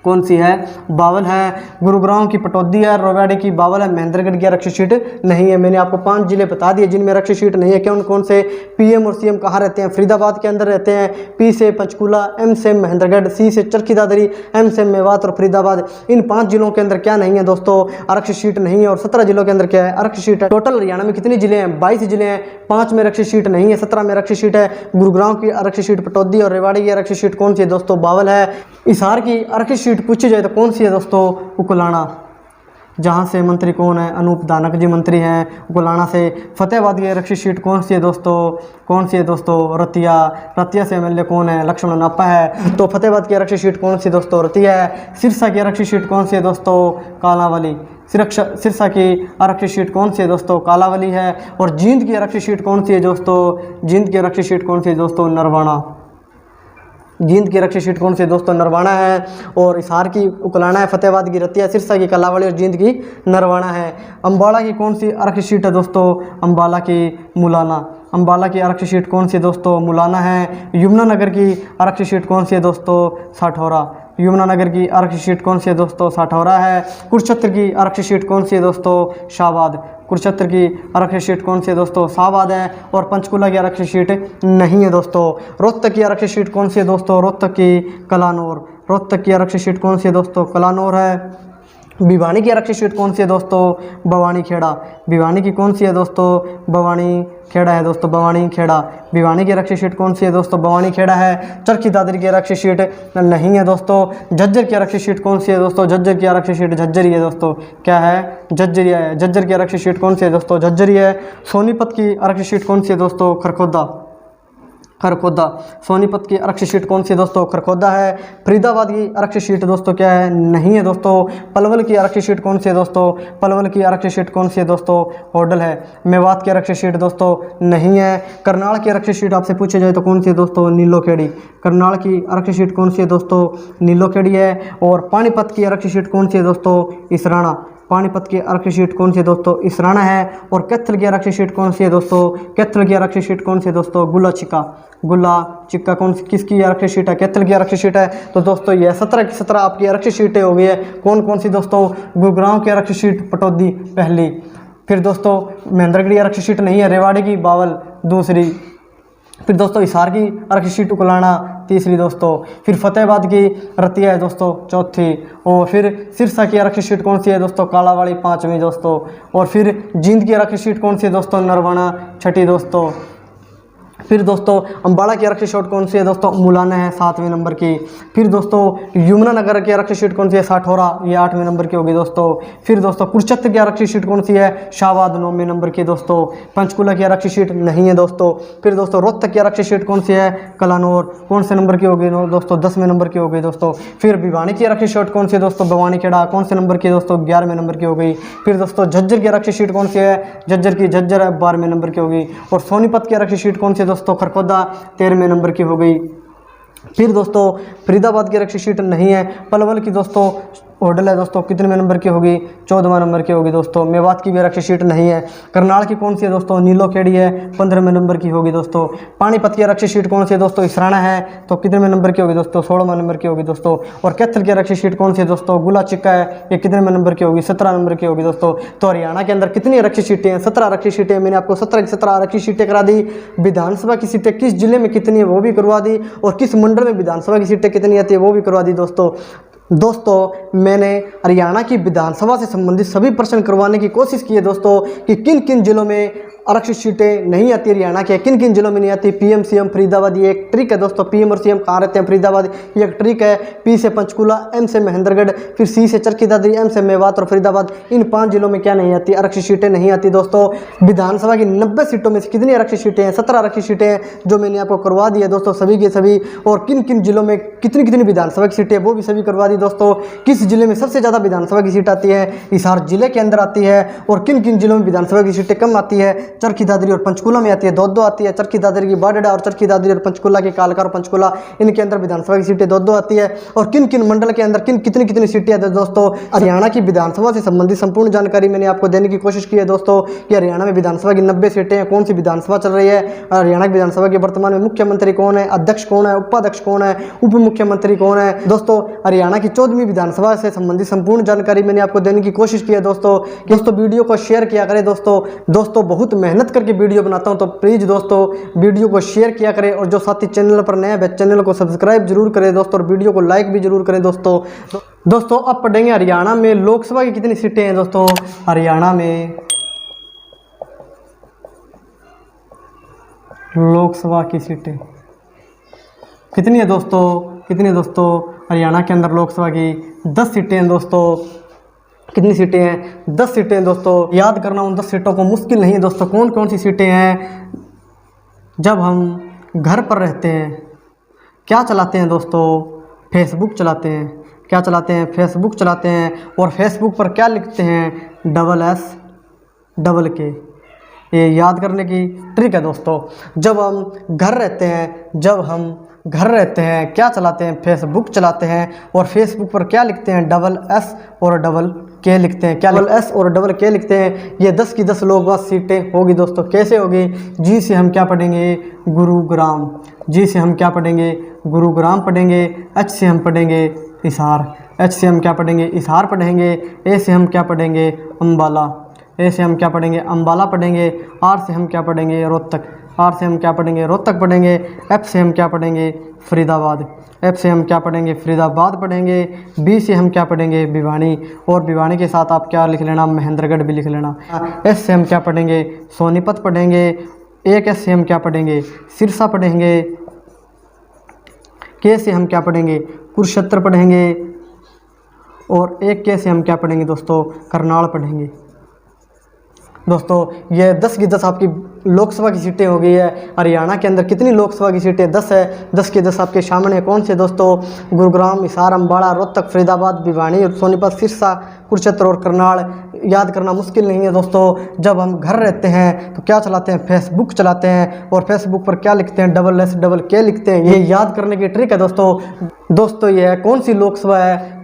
कौन सी है? बावल है। गुरुग्राम की पटौदी है, रेवाड़ी की बावल है, महेंद्रगढ़ की आरक्षित सीट नहीं है। मैंने आपको 5 जिले बता दिए जिनमें आरक्षित सीट नहीं है। कौन कौन से? पीएम और सीएम कहाँ रहते हैं? फरीदाबाद के अंदर रहते हैं। पी से पंचकूला, एम से महेंद्रगढ़, सी से चरखी दादरी, एम से मेवात और फरीदाबाद। इन 5 जिलों के अंदर क्या नहीं है दोस्तों? आरक्षित सीट नहीं है। और 17 जिलों के अंदर क्या है? आरक्षित सीट है। टोटल हरियाणा में कितने जिले हैं? 22 जिले हैं। 5 में आरक्षित सीट नहीं है, 17 में आरक्षित सीट है। गुरुग्राम की आरक्षित सीट पटौदी और रेवाड़ी की आरक्षित सीट कौन सी है दोस्तों? बावल है। हिसार की आरक्षित सीट पूछी जाए तो कौन सी है दोस्तों? उकुलाना, जहां से मंत्री कौन है? अनूप धानक जी मंत्री हैं उकुलाना से। फतेहाबाद की आरक्षित सीट कौन सी है दोस्तों? कौन सी है दोस्तों? रतिया। रतिया से एमएलए कौन है? लक्ष्मण नापा है। तो फतेहाबाद की आरक्षित सीट कौन सी दोस्तों? रतिया है। सिरसा की आरक्षित सीट कौन सी है दोस्तों? कालावली। सिरसा की आरक्षित सीट कौन सी है दोस्तों? कालावली है। और जींद की आरक्षित सीट कौन सी है दोस्तों? जींद की आरक्षित सीट कौन सी है दोस्तों? नरवाना। जींद की आरक्षित सीट कौन सी है दोस्तों? नरवाना है। और हिसार की उकलाना है, फतेहाबाद की रतिया, सिरसा की कालावली और जींद की नरवाना है। अम्बाला की कौन सी आरक्षित सीट है दोस्तों? अम्बाला की मुलाना। अम्बाला की आरक्षित सीट कौन सी है दोस्तों? मुलाना है। यमुनानगर की आरक्षित सीट कौन सी है दोस्तों? साठौरा। यमुनानगर की आरक्षित सीट कौन सी है दोस्तों? साठौरा है। कुरुक्षेत्र की आरक्षित सीट कौन सी है दोस्तों? शाहबाद। कुरुक्षेत्र की आरक्षित सीट कौन सी है दोस्तों? शाहबाद है। और पंचकुला की आरक्षित सीट नहीं है दोस्तों। रोहतक की आरक्षित सीट कौन सी है दोस्तों? रोहतक की कलानौर। रोहतक की आरक्षित सीट कौन सी है दोस्तों? कलानौर है। भिवानी की आरक्षित सीट कौन सी है दोस्तों? भवानी खेड़ा। भिवानी की कौन सी है दोस्तों? भवानी खेड़ा है दोस्तों, भवानी खेड़ा। भिवानी की आरक्षित सीट कौन सी है दोस्तों? भवानी खेड़ा है। चरखी दादरी की आरक्षित सीट नहीं है दोस्तों। झज्जर की आरक्षित सीट कौन सी है दोस्तों? झज्जर की आरक्षित सीट झज्जर ही है दोस्तों। क्या है? झज्जर है। झज्जर की आरक्षित सीट कौन सी है दोस्तों? झज्जर ही है। सोनीपत की आरक्षित सीट कौन सी है दोस्तों? खरखोदा। खरखोदा। सोनीपत की आरक्षित सीट कौन सी है दोस्तों? खरखोदा है। फरीदाबाद की आरक्षित सीट दोस्तों क्या है? नहीं है दोस्तों। पलवल की आरक्षित सीट कौन सी है दोस्तों? पलवल की आरक्षित सीट कौन सी है दोस्तों? होडल है। मेवात की आरक्षित सीट दोस्तों नहीं है। करनाल की आरक्षित सीट आपसे पूछे जाए तो कौन सी है दोस्तों? नीलोखेड़ी। करनाल की आरक्षित सीट कौन सी है दोस्तों? नीलोखेड़ी है। और पानीपत की आरक्षित सीट कौन सी है दोस्तों? इसराना। पानीपत की आरक्षित सीट कौन सी है दोस्तों? इसराना है। और कैथल की आरक्षित सीट कौन सी है दोस्तों? कैथल की आरक्षित सीट कौन सी है दोस्तों? गुल्ला चिक्का। गुल्ला चिक्का कौन सी किसकी आरक्षित सीट है? कैथल की आरक्षित सीट है। तो दोस्तों ये 17 की 17 आपकी आरक्षित सीटें हो गई है। कौन कौन सी दोस्तों? गुरुग्राम की आरक्षित सीट पटौदी पहली। फिर दोस्तों महेंद्रगढ़ की आरक्षित सीट नहीं है। रेवाड़ी की बावल दूसरी। फिर दोस्तों हिसार की आरक्षित सीट उकलाना तीसरी दोस्तों। फिर फतेहाबाद की रतिया है दोस्तों चौथी। और फिर सिरसा की आरक्षित सीट कौन सी है दोस्तों? कालावाड़ी पाँचवीं दोस्तों। और फिर जींद की आरक्षित सीट कौन सी है दोस्तों? नरवाना छठी दोस्तों। फिर दोस्तों अम्बाला की आरक्षित सीट कौन सी है दोस्तों? मुलाना है 7वें नंबर की। फिर दोस्तों यमुनानगर की आरक्षित सीट कौन सी है? साठौरा, ये 8वें नंबर की होगी दोस्तों। फिर दोस्तों कुरुक्षेत्र की आरक्षित सीट कौन सी है? शाहबाद 9वें नंबर की दोस्तों। पंचकुला की आरक्षित सीट नहीं है दोस्तों। फिर दोस्तों रोहतक की आरक्षित सीट कौन सी है? कलानौर, कौन से नंबर की होगी दोस्तों? 10वें नंबर की हो गई दोस्तों। फिर भिवानी की आरक्षित सीट कौन सी है दोस्तों? भवानी खेड़ा, कौन से नंबर की है दोस्तों? 11वें नंबर की हो गई। फिर दोस्तों झज्जर की आरक्षित सीट कौन सी है? झज्जर की झज्जर है 12वें नंबर की होगी। और सोनीपत की आरक्षित सीट कौन सी है दोस्तों? खरखोदा 13वें नंबर की हो गई। फिर दोस्तों फरीदाबाद की आरक्षित सीट नहीं है। पलवल की दोस्तों होडल है दोस्तों, कितने नंबर की होगी? 14वें नंबर की होगी दोस्तों। मेवात की भी आरक्षित सीट नहीं है। करनाल की कौन सी है दोस्तों? नीलोखेड़ी है, 15वें नंबर की होगी दोस्तों। पानीपत की आरक्षित सीट कौन सी है दोस्तों? इसराना है, तो कितने नंबर की होगी दोस्तों? 16वें नंबर की होगी दोस्तों। और कैथल की आरक्षित सीट कौन सी है दोस्तों? गुला चिक्का है, ये कितने नंबर की होगी? 17 नंबर की होगी दोस्तों। तो हरियाणा के अंदर कितनी आरक्षित सीटें हैं? 17 आरक्षित सीटें। मैंने आपको 17 की 17 आरक्षित सीटें करा दी। विधानसभा की सीटें किस जिले में कितनी है वो भी करवा दी, और किस मंडल में विधानसभा की सीटें कितनी आती है वो भी करवा दी दोस्तों मैंने हरियाणा की विधानसभा से संबंधित सभी प्रश्न करवाने की कोशिश की है दोस्तों, कि किन किन जिलों में आरक्षित सीटें नहीं आती हरियाणा के, किन किन जिलों में नहीं आती। पीएम सीएम फरीदाबाद, ये एक ट्रिक है दोस्तों। पीएम और सीएम कहाँ रहते हैं? फरीदाबाद, ये एक ट्रिक है। पी से पंचकूला, एम से महेंद्रगढ़, फिर सी से चरखी दादरी, एम से मेवात और फरीदाबाद। इन 5 जिलों में क्या नहीं आती? आरक्षित सीटें नहीं आती दोस्तों। विधानसभा की 90 सीटों में से कितनी आरक्षित सीटें हैं? 17 आरक्षित सीटें हैं, जो मैंने आपको करवा दी है दोस्तों सभी के सभी। और किन किन जिलों में कितनी कितनी विधानसभा की सीटें वो भी सभी करवा दी दोस्तों। किस जिले में सबसे ज़्यादा विधानसभा की सीट आती है? हिसार जिले के अंदर आती है। और किन किन जिलों में विधानसभा की सीटें कम आती है? चरखी दादरी और पंचकूला में आती है, दो आती है। चरखी दादरी की बाडड़ा और चरखी दादरी और पंचकूला की कालका और पंचकूला, इनके अंदर विधानसभा की सीटें दो आती है। और किन किन मंडल के अंदर कितनी कितनी सीटें आती है दोस्तों, हरियाणा की विधानसभा से संबंधित संपूर्ण जानकारी मैंने आपको देने की कोशिश की है दोस्तों कि हरियाणा में विधानसभा की 90 सीटें हैं, कौन सी विधानसभा चल रही है, हरियाणा की विधानसभा के वर्तमान में मुख्यमंत्री कौन है, अध्यक्ष कौन है, उपाध्यक्ष कौन है, उप मुख्यमंत्री कौन है। दोस्तों हरियाणा की 14वीं विधानसभा से संबंधित संपूर्ण जानकारी मैंने आपको देने की कोशिश की है दोस्तों। वीडियो को शेयर किया करें दोस्तों बहुत मेहनत करके वीडियो बनाता हूं, तो प्लीज़ दोस्तों वीडियो को शेयर किया करें। और जो साथी चैनल पर नए हैं चैनल को सब्सक्राइब जरूर करें दोस्तों, और वीडियो को लाइक भी जरूर करें दोस्तों। अब पढ़ेंगे हरियाणा में लोकसभा की कितनी सीटें हैं दोस्तों। हरियाणा में लोकसभा की सीटें कितनी है दोस्तों, हरियाणा के अंदर लोकसभा की 10 सीटें हैं दोस्तों। कितनी सीटें हैं, 10 सीटें हैं दोस्तों। याद करना उन 10 सीटों को मुश्किल नहीं है दोस्तों। कौन कौन सी सीटें हैं। जब हम घर पर रहते हैं क्या चलाते हैं दोस्तों, फेसबुक चलाते हैं। क्या चलाते हैं, फेसबुक चलाते हैं। और फेसबुक पर क्या लिखते हैं, SS ये याद करने की ट्रिक है दोस्तों। जब हम घर रहते हैं क्या चलाते हैं, फेसबुक चलाते हैं। और फेसबुक पर क्या लिखते हैं, SS और K लिखते हैं। क्या SS और K लिखते हैं। ये 10 की 10 लोकसभा सीटें होगी दोस्तों। कैसे होगी, जी से हम क्या पढ़ेंगे, गुरुग्राम। जी से हम क्या पढ़ेंगे, गुरुग्राम पढ़ेंगे। H से हम पढ़ेंगे हिसार। H से हम क्या पढ़ेंगे, हिसार पढ़ेंगे। A से हम क्या पढ़ेंगे, अम्बाला। A से हम क्या पढ़ेंगे, अम्बाला पढ़ेंगे। R से हम क्या पढ़ेंगे, रोहतक। R से हम क्या पढ़ेंगे, रोहतक पढ़ेंगे। F से हम क्या पढ़ेंगे, फरीदाबाद। F से हम क्या पढ़ेंगे, फरीदाबाद पढ़ेंगे। B से हम क्या पढ़ेंगे, भिवानी। और भिवानी के साथ आप क्या लिख लेना, महेंद्रगढ़ भी लिख लेना। S से हम क्या पढ़ेंगे, सोनीपत पढ़ेंगे। एक S से हम क्या पढ़ेंगे, सिरसा पढ़ेंगे। K से हम क्या पढ़ेंगे, कुरुक्षेत्र पढ़ेंगे। और एक K से हम क्या पढ़ेंगे दोस्तों, करनाल पढ़ेंगे। दोस्तों ये 10 की 10 आपकी लोकसभा की सीटें हो गई है। हरियाणा के अंदर कितनी लोकसभा की सीटें, 10 है। 10 की 10 आपके सामने कौन से दोस्तों, गुरुग्राम, हिसार, अम्बाला, रोहतक, फरीदाबाद, भिवानी, सोनीपत, सिरसा, कुरुक्षेत्र और करनाल। याद करना मुश्किल नहीं है दोस्तों। जब हम घर रहते हैं तो क्या चलाते हैं, फेसबुक चलाते हैं। और फेसबुक पर क्या लिखते हैं, SS K लिखते हैं। ये याद करने की ट्रिक है दोस्तों। ये है कौन सी लोकसभा है,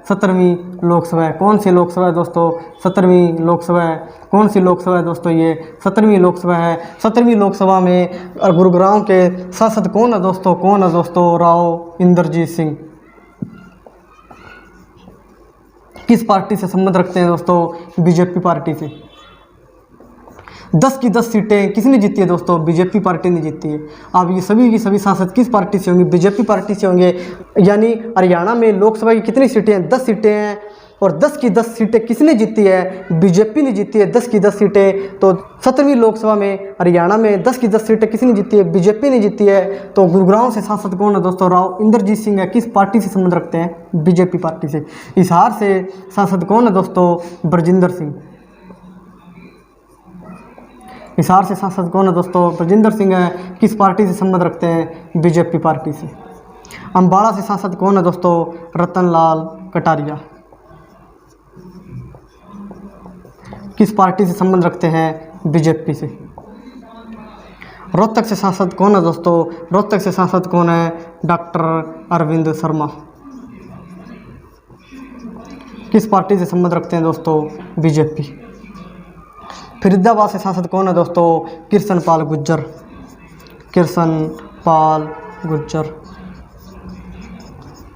17वीं लोकसभा है। कौन सी लोकसभा है दोस्तों, 17वीं लोकसभा है। कौन सी लोकसभा है दोस्तों, ये 17वीं लोकसभा है। 17वीं लोकसभा में गुरुग्राम के सांसद कौन है दोस्तों, राव इंद्रजीत सिंह। किस पार्टी से संबंध रखते हैं दोस्तों, बीजेपी पार्टी से। 10 की 10 सीटें किसने जीती है दोस्तों, बीजेपी पार्टी ने जीती है। अब ये सभी की सभी सांसद किस पार्टी से होंगे, बीजेपी पार्टी से होंगे। यानी हरियाणा में लोकसभा की कितनी सीटें हैं, 10 सीटें हैं। और 10 की 10 सीटें किसने जीती है, बीजेपी ने जीती है 10 की 10 सीटें। तो 17वीं लोकसभा में हरियाणा में 10 की 10 सीटें किसने जीती है, बीजेपी ने जीती है। तो गुरुग्राम से सांसद कौन है दोस्तों, राव इंद्रजीत सिंह है। किस पार्टी से संबंध रखते हैं, बीजेपी पार्टी से। हिसार से सांसद कौन है दोस्तों, ब्रजिंदर सिंह। हिसार से सांसद कौन है दोस्तों, ब्रजिंदर सिंह है। किस पार्टी से संबंध रखते हैं, बीजेपी पार्टी से। अम्बाला से सांसद कौन है दोस्तों, रतनलाल कटारिया। किस पार्टी से संबंध रखते हैं, बीजेपी से। रोहतक से सांसद कौन है दोस्तों, रोहतक से सांसद कौन है, डॉक्टर अरविंद शर्मा। किस पार्टी से संबंध रखते हैं दोस्तों, बीजेपी। फरीदाबाद से सांसद कौन है दोस्तों, कृष्णपाल गुर्जर। कृष्णपाल गुर्जर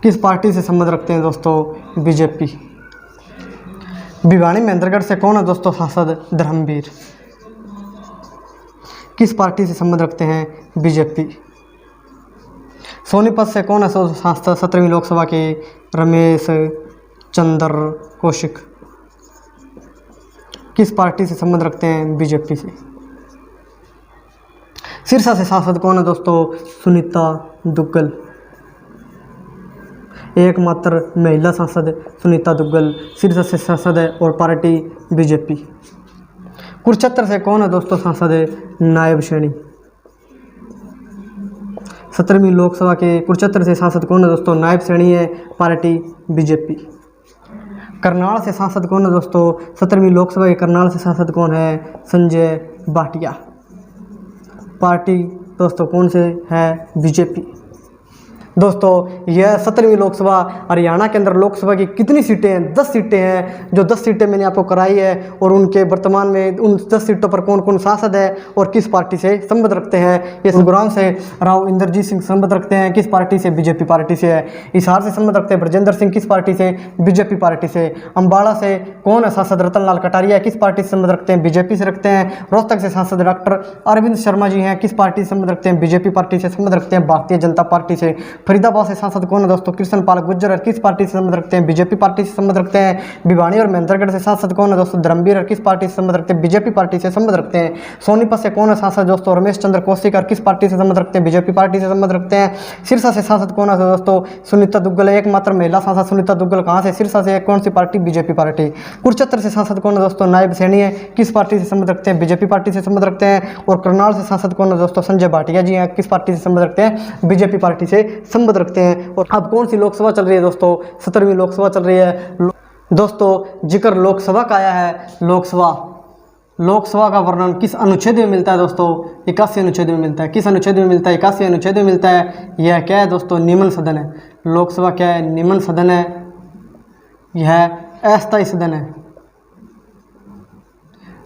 किस पार्टी से संबंध रखते हैं दोस्तों, बीजेपी। भिवानी महेंद्रगढ़ से कौन है दोस्तों सांसद, धर्मवीर। किस पार्टी से संबंध रखते हैं, बीजेपी। सोनीपत से कौन है सांसद 17वीं लोकसभा के, रमेश चंद्र कौशिक। किस पार्टी से संबंध रखते हैं, बीजेपी से। सिरसा से सांसद कौन है दोस्तों, सुनीता दुग्गल। एकमात्र महिला सांसद सुनीता दुग्गल सिरसा से सांसद है और पार्टी बीजेपी। कुरुक्षेत्र से कौन है दोस्तों सांसद है, नायब सैनी। 17वीं लोकसभा के कुरुक्षेत्र से सांसद कौन है दोस्तों, नायब सैनी है, पार्टी बीजेपी। करनाल से सांसद कौन है दोस्तों? 17वीं लोकसभा के करनाल से सांसद कौन है? संजय भाटिया। पार्टी दोस्तों कौन से है? बीजेपी। दोस्तों यह 17वीं लोकसभा हरियाणा के अंदर लोकसभा की कितनी सीटें हैं? 10 सीटें हैं। जो 10 सीटें मैंने आपको कराई है और उनके वर्तमान में उन 10 सीटों पर कौन कौन सांसद है और किस पार्टी से संबंध रखते हैं। ये गुरुग्राम से राव इंद्रजीत सिंह संबंध रखते हैं, किस पार्टी से? बीजेपी पार्टी से है। हिसार से संबंध रखते हैं ब्रजेंद्र सिंह, किस पार्टी से? बीजेपी पार्टी से। अम्बाड़ा से कौन है सांसद? रतनलाल कटारिया, किस पार्टी से संबंध रखते हैं? बीजेपी से रखते हैं। रोहतक से सांसद डॉक्टर अरविंद शर्मा जी हैं, किस पार्टी से संबंध रखते हैं? बीजेपी पार्टी से संबंध रखते हैं, भारतीय जनता पार्टी से। फरीदाबाद से सांसद कौन है दोस्तों? कृष्ण पाल गुर्जर, किस पार्टी से संबंध रखते हैं? बीजेपी पार्टी से संबंध रखते हैं। भिवानी और महेंद्रगढ़ से सांसद कौन है दोस्तों? धर्मवीर, किस पार्टी से संबंध रखते हैं? बीजेपी पार्टी से संबंध रखते हैं। सोनीपत से कौन है सांसद दोस्तों? रमेश चंद्र कौशिक, किस पार्टी से संबंध रखते हैं? बीजेपी पार्टी से संबंध रखते हैं। सिरसा से सांसद कौन है दोस्तों? सुनीता दुग्गल, एकमात्र महिला सांसद सुनीता दुग्गल कहाँ से? सिरसा से। कौन सी पार्टी? BJP party. कुरुक्षेत्र से सांसद कौन है दोस्तों? नायब सैनी है, किस पार्टी से संबंध रखते हैं? बीजेपी पार्टी से संबंध रखते हैं। और करनाल से सांसद कौन है दोस्तों? संजय भाटिया जी हैं, किस पार्टी से संबंध रखते हैं? बीजेपी पार्टी से संबंध रखते हैं। और अब कौन सी लोकसभा चल रही है दोस्तों? 17वीं लोकसभा चल रही है दोस्तों। जिक्र लोकसभा का आया है। लोकसभा का वर्णन किस अनुच्छेद में मिलता है दोस्तों? 81 अनुच्छेद में मिलता है। किस अनुच्छेद में मिलता है? 81 अनुच्छेद में मिलता है। यह क्या है दोस्तों? निम्न सदन है। लोकसभा क्या है? निम्न सदन है। यह अस्थायी सदन है,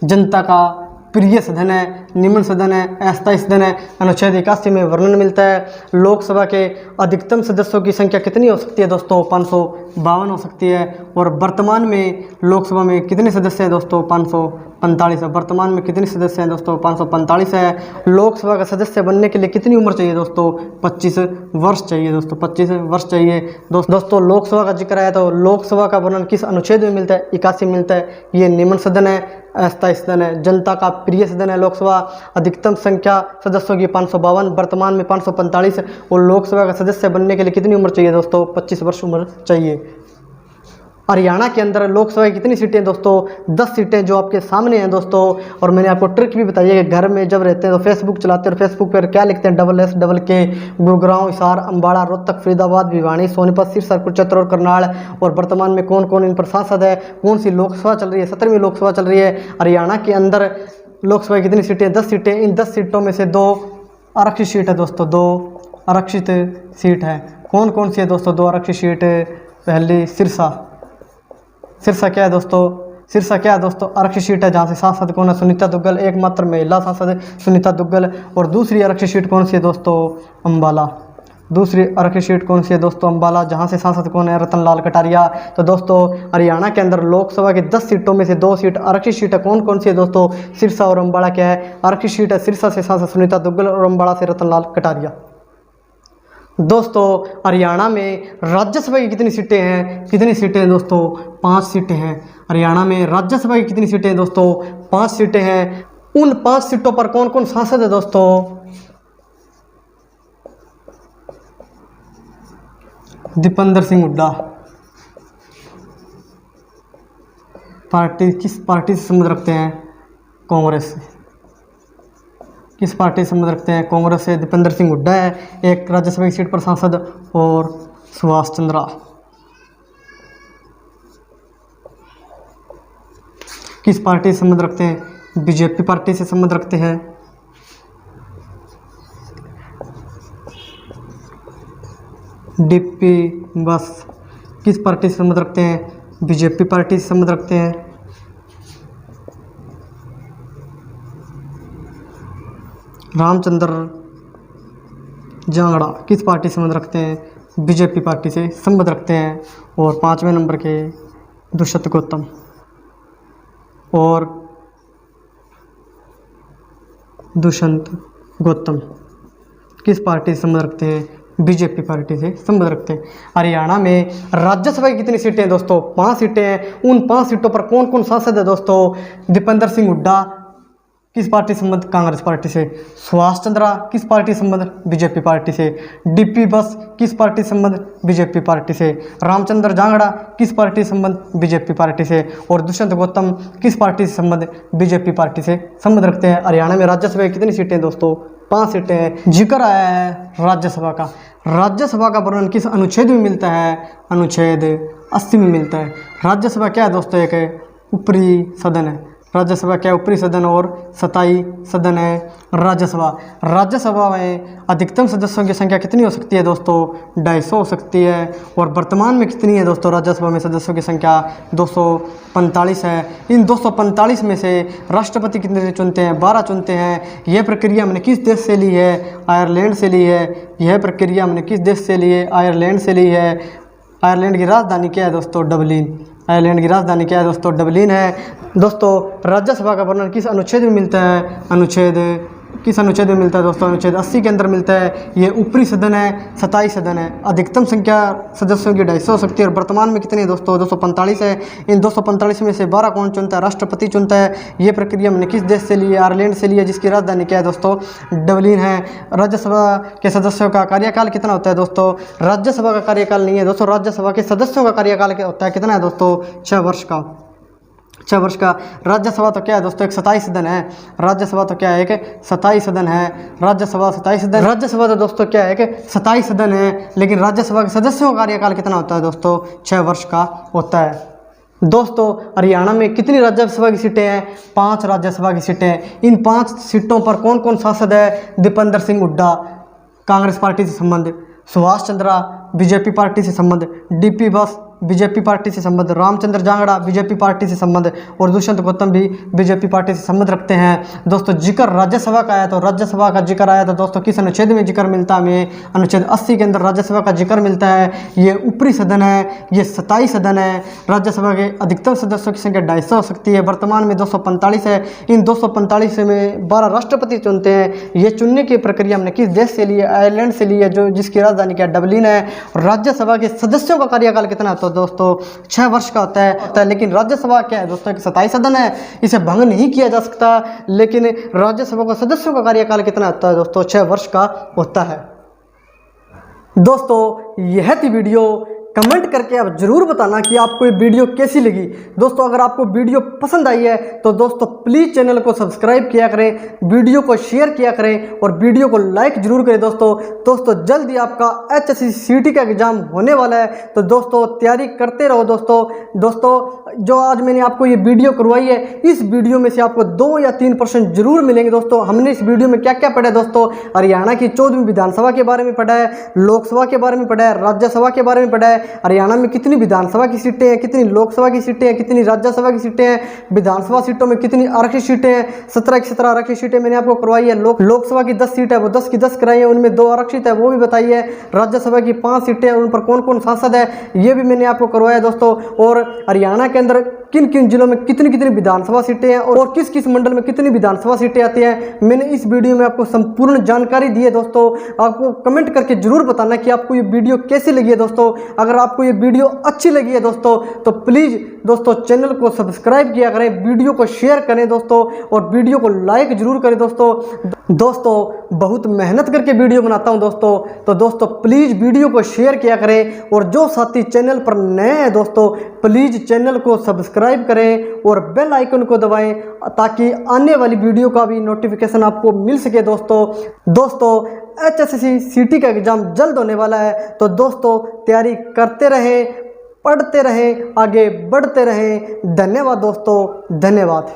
जनता का प्रिय सदन है, निम्न सदन है, अस्थायी सदन है। अनुच्छेद 81 में वर्णन मिलता है। लोकसभा के अधिकतम सदस्यों की संख्या कितनी हो सकती है दोस्तों? 552 हो सकती है। और वर्तमान में लोकसभा में कितने सदस्य हैं दोस्तों? 545 है। वर्तमान में कितने सदस्य हैं दोस्तों? 545 है। लोकसभा का सदस्य बनने के लिए कितनी उम्र चाहिए दोस्तों? 25 वर्ष चाहिए दोस्तों, 25 वर्ष चाहिए। दोस्तों लोकसभा का जिक्र आया तो लोकसभा का वर्णन किस अनुच्छेद में मिलता है? 81 में मिलता है। ये निम्न सदन है, अस्थायी सदन है, जनता का प्रिय सदन है। लोकसभा अधिकतम संख्या सदस्यों की 552, वर्तमान में 545। और लोकसभा का सदस्य बनने के लिए कितनी उम्र चाहिए दोस्तों? 25 वर्ष उम्र चाहिए। हरियाणा के अंदर लोकसभा की कितनी सीटें दोस्तों? 10 सीटें जो आपके सामने हैं दोस्तों। और मैंने आपको ट्रिक भी बताई है कि घर में जब रहते हैं तो फेसबुक चलाते हैं और फेसबुक पर क्या लिखते हैं? SSK गुरुग्राम, हिसार, अम्बाड़ा, रोहतक, फरीदाबाद, भिवानी, सोनीपत, सिरसा, कुरुक्षेत्र और करनाल। और वर्तमान में कौन कौन इन पर सांसद है? कौन सी लोकसभा चल रही है? 17वीं लोकसभा चल रही है। हरियाणा के अंदर लोकसभा की कितनी सीटें? 10 सीटें। इन 10 सीटों में से 2 आरक्षित सीट है दोस्तों, 2 आरक्षित सीट है। कौन कौन सी है दोस्तों 2 आरक्षित सीट? पहली सिरसा क्या है दोस्तों? सिरसा क्या है दोस्तों? आरक्षित सीट है, जहाँ से सांसद कौन है? सुनीता दुग्गल, एकमात्र महिला सांसद सुनीता दुग्गल। और दूसरी आरक्षित सीट कौन सी है दोस्तों? अम्बाला। दूसरी आरक्षित सीट कौन सी है दोस्तों? अम्बाला, जहाँ से सांसद कौन है? रतनलाल कटारिया। तो दोस्तों हरियाणा के अंदर लोकसभा की 10 सीटों में से 2 सीट आरक्षित सीट है। कौन कौन सी है दोस्तों? सिरसा और अम्बाड़ा क्या है? आरक्षित सीट है। सिरसा से सांसद सुनीता दुग्गल और अम्बाड़ा से रतनलाल कटारिया। दोस्तों हरियाणा में राज्यसभा की कितनी सीटें हैं? कितनी सीटें हैं दोस्तों? 5 सीटें हैं। हरियाणा में राज्यसभा की कितनी सीटें हैं दोस्तों? 5 सीटें हैं। उन 5 सीटों पर कौन कौन सांसद है दोस्तों? दीपेंद्र सिंह हुड्डा। पार्टी किस पार्टी से संबंध रखते हैं? कांग्रेस से। किस पार्टी से संबंध रखते हैं? कांग्रेस से। दीपेंद्र सिंह हुड्डा है एक राज्यसभा की सीट पर सांसद। और सुभाष चंद्रा किस पार्टी से संबंध रखते हैं? बीजेपी पार्टी से संबंध रखते हैं। डीपी बस किस पार्टी से संबंध रखते हैं? बीजेपी पार्टी से संबंध रखते हैं। रामचंद्र जांगड़ा किस पार्टी से संबंध रखते हैं? बीजेपी पार्टी से संबंध रखते हैं। और 5वें नंबर के दुष्यंत गौतम किस पार्टी से संबंध रखते हैं? बीजेपी पार्टी से संबंध रखते हैं। हरियाणा में राज्यसभा की कितनी सीटें हैं दोस्तों? 5 सीटें हैं। उन 5 सीटों पर कौन कौन सांसद है दोस्तों? दीपेंद्र सिंह हुड्डा किस पार्टी से संबंध? कांग्रेस पार्टी से। सुभाष चंद्रा किस पार्टी से संबंध? बीजेपी पार्टी से। डीपी बस किस पार्टी से संबंध? बीजेपी पार्टी से। रामचंद्र जांगड़ा किस पार्टी से संबंध? बीजेपी पार्टी से। और दुष्यंत गौतम किस पार्टी से संबंध? बीजेपी पार्टी से संबंध रखते हैं। हरियाणा में राज्यसभा की कितनी सीटें दोस्तों? 5 सीटें हैं। जिक्र आया है राज्यसभा का। राज्यसभा का वर्णन किस अनुच्छेद में मिलता है? अनुच्छेद 80 में मिलता है। राज्यसभा क्या है दोस्तों, एक है ऊपरी सदन है। राज्यसभा क्या ऊपरी सदन और स्थायी सदन है राज्यसभा। राज्यसभा में अधिकतम सदस्यों की संख्या कितनी हो सकती है दोस्तों, 250 हो सकती है। और वर्तमान में कितनी है दोस्तों राज्यसभा में सदस्यों की संख्या, 245 है। इन 245 में से राष्ट्रपति कितने चुनते हैं, 12 चुनते हैं। यह प्रक्रिया हमने किस देश से ली है, आयरलैंड से ली है। यह प्रक्रिया हमने किस देश से ली है, आयरलैंड से ली है। आयरलैंड की राजधानी क्या है दोस्तों, डबलिन। आयरलैंड की राजधानी क्या है दोस्तों, डबलिन है। दोस्तों राज्यसभा का वर्णन किस अनुच्छेद में मिलता है, किस अनुच्छेद में मिलता है दोस्तों, अनुच्छेद 80 के अंदर मिलता है। ये ऊपरी सदन है, स्थायी सदन है। अधिकतम संख्या सदस्यों की 250 हो सकती है। और वर्तमान में कितनी है दोस्तों, 245 है। इन 245 में से 12 कौन चुनता है, राष्ट्रपति चुनता है। ये प्रक्रिया हमने किस देश से ली है, आयरलैंड से ली है, जिसकी राजधानी क्या है दोस्तों, डबलिन है। राज्यसभा के सदस्यों का कार्यकाल कितना होता है दोस्तों, राज्यसभा का कार्यकाल नहीं है दोस्तों, राज्यसभा के सदस्यों का कार्यकाल होता है, कितना है दोस्तों, 6 वर्ष का। 6 वर्ष का। राज्यसभा तो क्या है दोस्तों, एक स्थायी सदन है। राज्यसभा तो क्या है, एक स्थायी सदन है। राज्यसभा स्थायी सदन। राज्यसभा तो दोस्तों क्या है, एक स्थायी सदन है। लेकिन राज्यसभा के सदस्यों का कार्यकाल कितना होता है दोस्तों, 6 वर्ष का होता है। दोस्तों हरियाणा में कितनी राज्यसभा की सीटें हैं, 5 राज्यसभा की सीटें हैं। इन 5 सीटों पर कौन कौन सांसद है, दीपेंद्र सिंह हुड्डा कांग्रेस पार्टी से संबंध, सुभाष चंद्रा बीजेपी पार्टी से संबंध, डीपी बस बीजेपी पार्टी से संबंध, रामचंद्र जांगड़ा बीजेपी पार्टी से संबंध और दुष्यंत गौतम भी बीजेपी पार्टी से संबंध रखते हैं। दोस्तों जिक्र राज्यसभा का आया तो राज्यसभा का जिक्र आया तो दोस्तों किस अनुच्छेद में जिक्र मिलता है हमें, अनुच्छेद 80 के अंदर राज्यसभा का जिक्र मिलता है। ये ऊपरी सदन है, ये स्थायी सदन है। राज्यसभा के अधिकतम सदस्यों की संख्या 250 हो सकती है। वर्तमान में 245 है। इन 245 में 12 राष्ट्रपति चुनते हैं। ये चुनने की प्रक्रिया हमने किस देश से ली है, आयरलैंड से ली है, जो जिसकी राजधानी क्या डबलिन है। राज्यसभा के सदस्यों का कार्यकाल कितना होता है दोस्तों, 6 वर्ष का होता है। लेकिन राज्यसभा क्या है दोस्तों, एक स्थायी सदन है, इसे भंग नहीं किया जा सकता। लेकिन राज्यसभा के सदस्यों का कार्यकाल कितना होता है दोस्तों, 6 वर्ष का होता है। दोस्तों यह थी वीडियो। कमेंट करके आप जरूर बताना कि आपको ये वीडियो कैसी लगी। दोस्तों अगर आपको वीडियो पसंद आई है तो दोस्तों प्लीज़ चैनल को सब्सक्राइब किया करें, वीडियो को शेयर किया करें और वीडियो को लाइक जरूर करें। दोस्तों जल्दी आपका HSC का एग्ज़ाम होने वाला है, तो दोस्तों तैयारी करते रहो। दोस्तों जो आज मैंने आपको ये वीडियो करवाई है, इस वीडियो में से आपको 2 या 3% जरूर मिलेंगे। दोस्तों हमने इस वीडियो में क्या क्या पढ़ा है दोस्तों, हरियाणा की 14वीं विधानसभा के बारे में पढ़ा है, लोकसभा के बारे में पढ़ा है, राज्यसभा के बारे में पढ़ा है, हरियाणा में कितनी विधानसभा की सीटें हैं, कितनी लोकसभा की सीटें हैं, कितनी राज्यसभा की सीटें हैं, विधानसभा सीटों में कितनी आरक्षित सीटें हैं। 17 की 17 आरक्षित सीटें मैंने आपको करवाई है। लोकसभा की 10 सीट है, वो 10 की 10 कराई है, उनमें 2 आरक्षित है, वो भी बताई है। राज्यसभा की 5 सीटें हैं, उन पर कौन कौन सांसद है, ये भी मैंने आपको करवाया दोस्तों। और हरियाणा के अंदर किन किन जिलों में कितनी कितनी विधानसभा सीटें हैं और किस किस मंडल में कितनी विधानसभा सीटें आती हैं, मैंने इस वीडियो में आपको संपूर्ण जानकारी दी है। दोस्तों आपको कमेंट करके जरूर बताना कि आपको ये वीडियो कैसी लगी है। दोस्तों अगर आपको ये वीडियो अच्छी लगी है दोस्तों तो प्लीज़ दोस्तों चैनल को सब्सक्राइब किया करें, वीडियो को शेयर करें दोस्तों और वीडियो को लाइक जरूर करें। दोस्तों बहुत मेहनत करके वीडियो बनाता हूं दोस्तों, तो दोस्तों प्लीज़ वीडियो को शेयर किया करें। और जो साथी चैनल पर नए हैं दोस्तों प्लीज़ चैनल को सब्सक्राइब करें और बेल आइकन को दबाएं ताकि आने वाली वीडियो का भी नोटिफिकेशन आपको मिल सके। दोस्तों HSC का एग्ज़ाम जल्द होने वाला है, तो दोस्तों तैयारी करते रहें, पढ़ते रहें, आगे बढ़ते रहें। धन्यवाद दोस्तों, धन्यवाद।